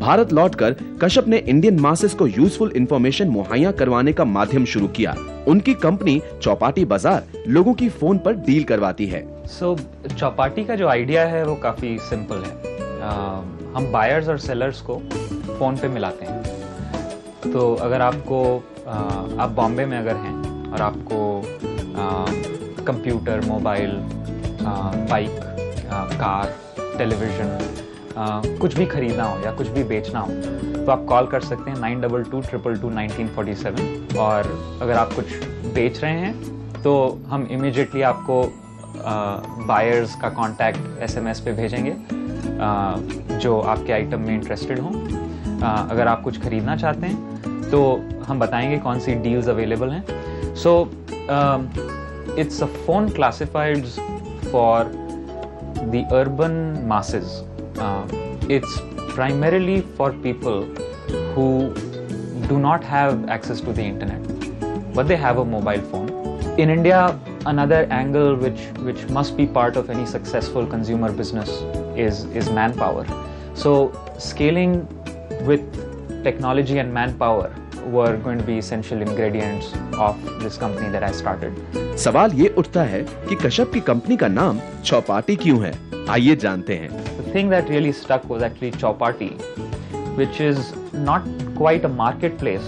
भारत लौटकर कश्यप ने Indian masses को यूजफुल इंफॉर्मेशन मुहैया करवाने का माध्यम शुरू किया। उनकी कंपनी चौपाटी बाजार लोगों की फोन पर डील करवाती है। चौपाटी का जो आइडिया है वो काफी सिंपल है। हम बायर्स और सेलर्स को फोन पे मिलाते हैं। तो अगर आपको आप बॉम्बे में अगर हैं और आपको computer, mobile, bike, car, television, कुछ भी खरीदना हो या कुछ भी बेचना हो तो आप कॉल कर सकते हैं 9222221947। और अगर आप कुछ बेच रहे हैं तो हम इमीडिएटली आपको बायर्स का कांटेक्ट एसएमएस पे भेजेंगे जो आपके आइटम में इंटरेस्टेड हों। अगर आप कुछ खरीदना चाहते हैं तो हम बताएंगे कौन सी डील्स अवेलेबल हैं। It's a phone classifieds for the urban masses. It's primarily for people who do not have access to the internet, but they have a mobile phone. In India, another angle which must be part of any successful consumer business is manpower. So scaling with technology and manpower were going to be essential ingredients of this company that I started. सवाल ये उठता है कि कश्यप की company का नाम चौपाटी क्यों है? आइए जानते हैं। The thing that really stuck was actually Chowpatty, which is not quite a marketplace.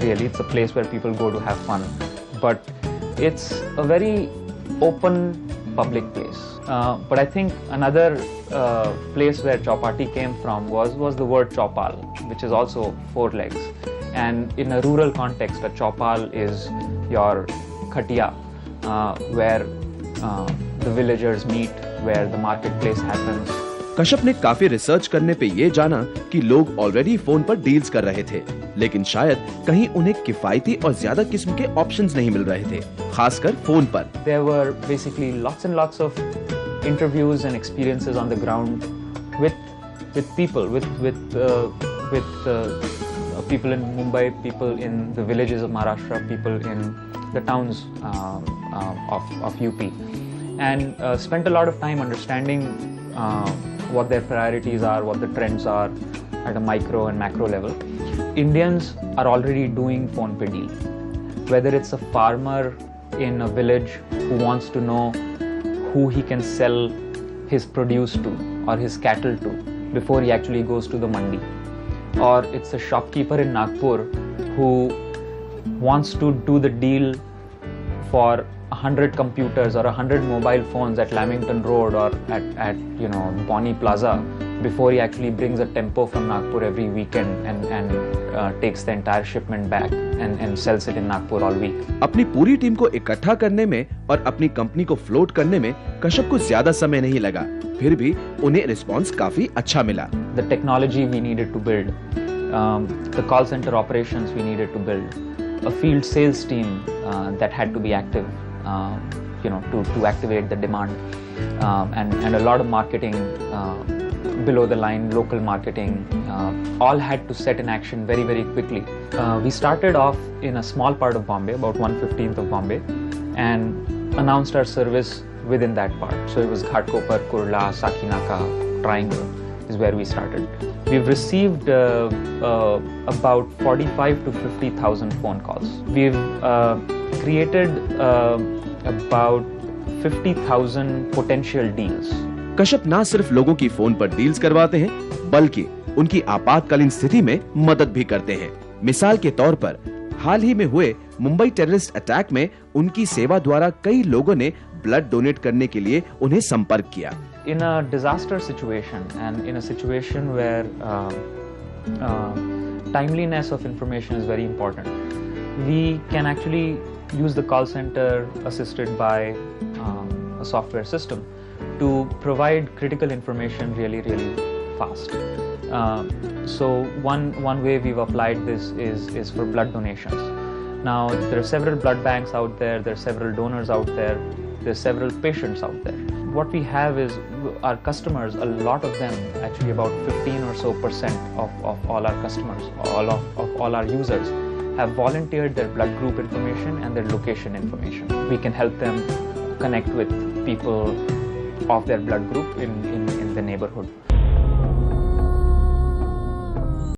Really, it's a place where people go to have fun, but it's a very open public place. But I think another place where Chowpatty came from was the word Chopal, which is also 4 legs. And in a rural context, a chopal is your khatiya, where the villagers meet, where the marketplace happens. Kashyap ने काफी research करने पे ये जाना कि लोग already phone पर deals कर रहे थे, लेकिन शायद कहीं उन्हें किफायती और ज्यादा किस्म के ऑप्शंस नहीं मिल रहे थे, खासकर फोन पर। There were basically lots and lots of interviews and experiences on the ground with people, with people in Mumbai, people in the villages of Maharashtra, people in the towns of UP, and spent a lot of time understanding what their priorities are, what the trends are at a micro and macro level. Indians are already doing phone pay deal. Whether it's a farmer in a village who wants to know who he can sell his produce to or his cattle to before he actually goes to the mandi, or it's a shopkeeper in Nagpur who wants to do the deal for 100 computers or 100 mobile phones at Lamington Road or at Bonnie Plaza before he actually brings a tempo from Nagpur every weekend and takes the entire shipment back and sells it in Nagpur all week. अपनी पूरी team को इकट्ठा करने में और अपनी company को float करने में कश्यप को ज्यादा समय नहीं लगा, फिर भी उन्हें रिस्पांस काफी अच्छा मिला। The technology we needed to build, the call center operations we needed to build, a field sales team that had to be active, to activate the demand, and a lot of marketing, below the line local marketing, all had to set in action very, very quickly. We started off in a small part of Bombay, about 1/15 of Bombay, and announced our service within that part. So it was Ghatkopar, Kurla, Sakinaka, Triangle is where we started. We've received about 45 to 50,000 phone calls. We've created about 50,000 potential deals. Kashyap ना सिर्फ लोगों की phone पर deals करवाते हैं, बल्कि उनकी आपातकालीन स्थिति में मदद भी करते हैं। मिसाल के तौर पर हाल ही में हुए मुंबई टेररिस्ट अटैक में उनकी सेवा द्वारा कई लोगों ने ब्लड डोनेट करने के लिए उन्हें संपर्क किया। In a disaster situation and in a situation where timeliness of information is very important, we can actually use the call center assisted by a software system to provide critical information really, really fast. So one way we've applied this is for blood donations. Now there are several blood banks out there, there are several donors out there, there are several patients out there. What we have is our customers, a lot of them, actually about 15 or so % of all our customers, of all our users have volunteered their blood group information and their location information. We can help them connect with people of their blood group in the neighborhood.